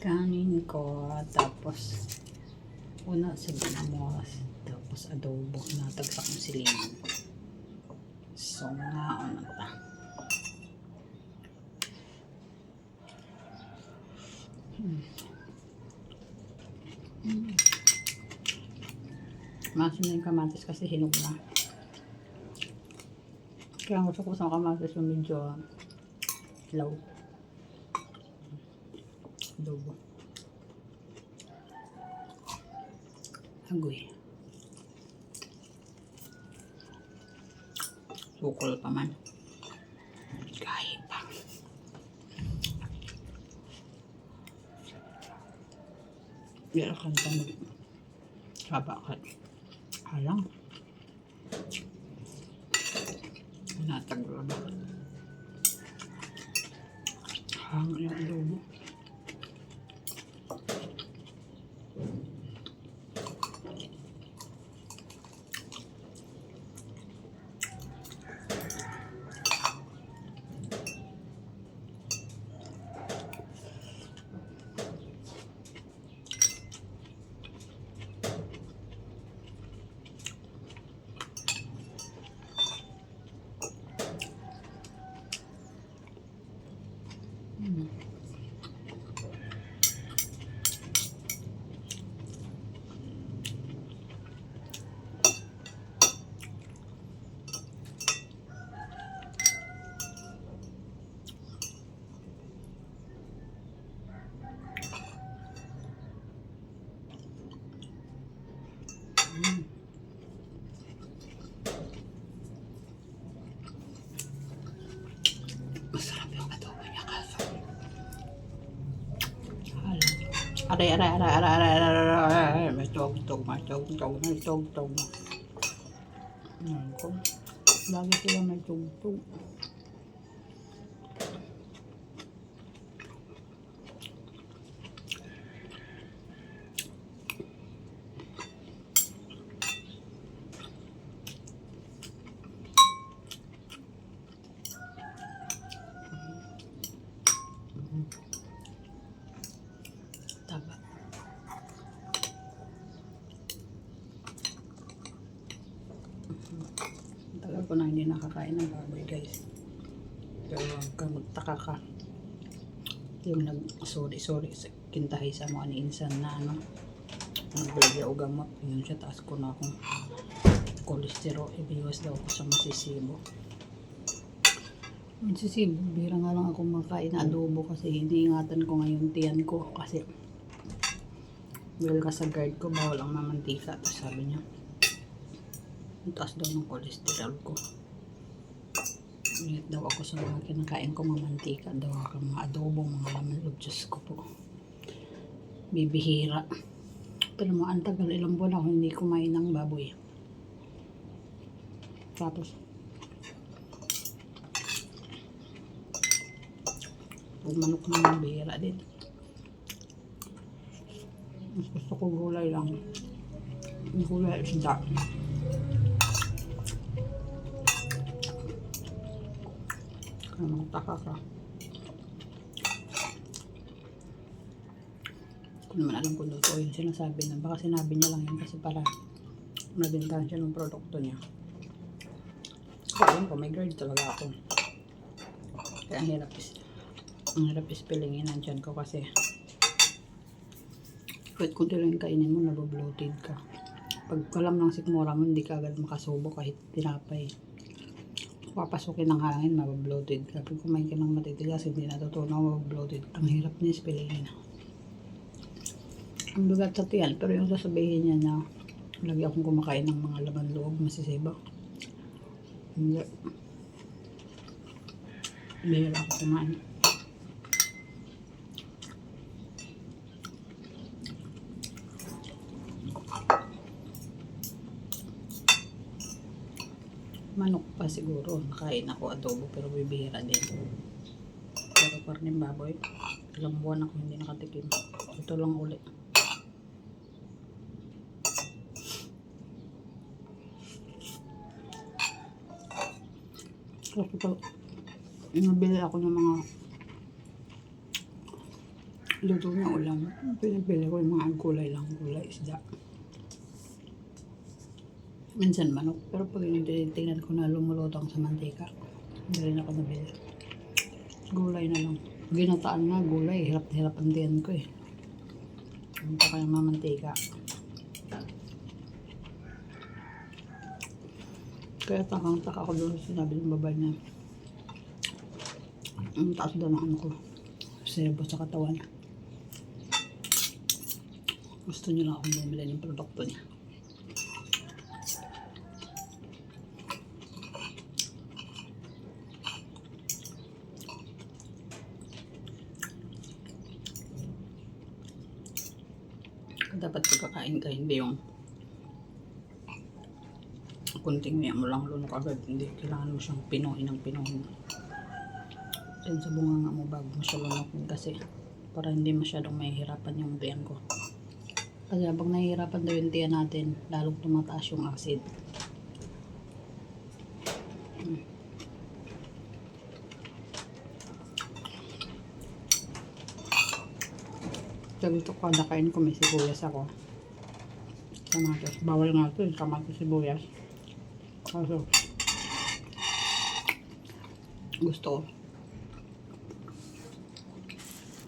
kanin ko, tapos una sa ginamos, tapos adobo na tagsak ng silingan. So nga ano ta. Masin na yung kamatis kasi hinog na. Kaya gusto ko sa kamatis yung medyo low. Adobo. Agoy. Sukol pa man. Kahit pa. Yan ang kanta mo. Sabakat. Halang. Natagulaba. Hang yung adobo. Masarap yung adobo niya kaso. Aray. May tog-tog. Lagi sila may tog-tog. Taba. Tagal ko na hindi nakakain ng baboy, guys. Pero huwag kang magtaka ka. Yung sorry sa kintahay sa mga niinsan na ano, nagbigay o gamot. Yun siya, taas ko na akong cholesterol. Ibiwas daw ako sa masisibo. Masisibo, bira nga lang ako makain na adobo kasi iniingatan ko ngayon tiyan ko kasi dahil ka sa guard ko, bawal ang mamantika. Tapos sabi niya, ang taas daw ng cholesterol ko. Ingat daw ako sa mga kinakain ko mamantika daw ako, mga adobo, mga laman loob. Diyos ko po, bibihira. Pero mo, ang tagal, ilang buwan ako hindi kumain ng baboy. Tapos manok na bihira din. Mas gusto ko gulay lang. Gulay isda. Kaya magtaka ka. Kung naman alam ko dito yung sinasabi na baka sinabi niya lang yun kasi para mabintahan siya ng produkto niya. So, alam ko, may guard talaga ako. Kaya ang hirap ispilingin ang tiyan ko kasi kahit kunti lang kainin mo, nabobloated ka. Pag kalam ng sikmura mo, hindi ka agad makasubo kahit tinapay. Papasukin ng hangin, mabobloated ka. Pag kumain ka ng matitigas, hindi natutunaw, mabobloated. Ang hirap niya ispilingin. Ang bigat sa tiyan, pero yung sasabihin niya na lagi akong kumakain ng mga laman loob, masisiba. Hindi. Bihira ako kumain. Manok pa siguro, nakain ako adobo pero bibihira din. Pero karning baboy, ilang buwan ako hindi nakatikim. Ito lang ulit. Kasi pag nabili ako ng mga luto niya ulam. Pinipili ko yung mga gulay lang, gulay, isda. Minsan manok, pero pag tingnan ko na lumulutong sa mantika, hindi rin ako nabili. Gulay na lang. Ginataan nga, gulay. Hirap na hirap ang diyan ko eh. Ang pa kayang mamantika. Kaya takang-taka ko doon sinabi ng babae niya. Ang taas daw ng ano ko. Serbo sa katawan. Gusto niyo lang akong bumili ng produkto niya. Dapat pagkakain ka, hindi yung kunting miya mo lang lunok agad. Hindi, kailangan mo siyang pinuhin ng pinuhin. Diyan sa bunganga mo bago mo siya lunokin kasi para hindi masyadong mahihirapan yung tiyan ko. Kasi habang nahihirapan daw yung tiyan natin, lalong tumataas yung acid. Sabi ito, kada kain ko may sibuyas ako. Kamatis. Bawal nga ito, kamatis sibuyas. Also, gusto ko.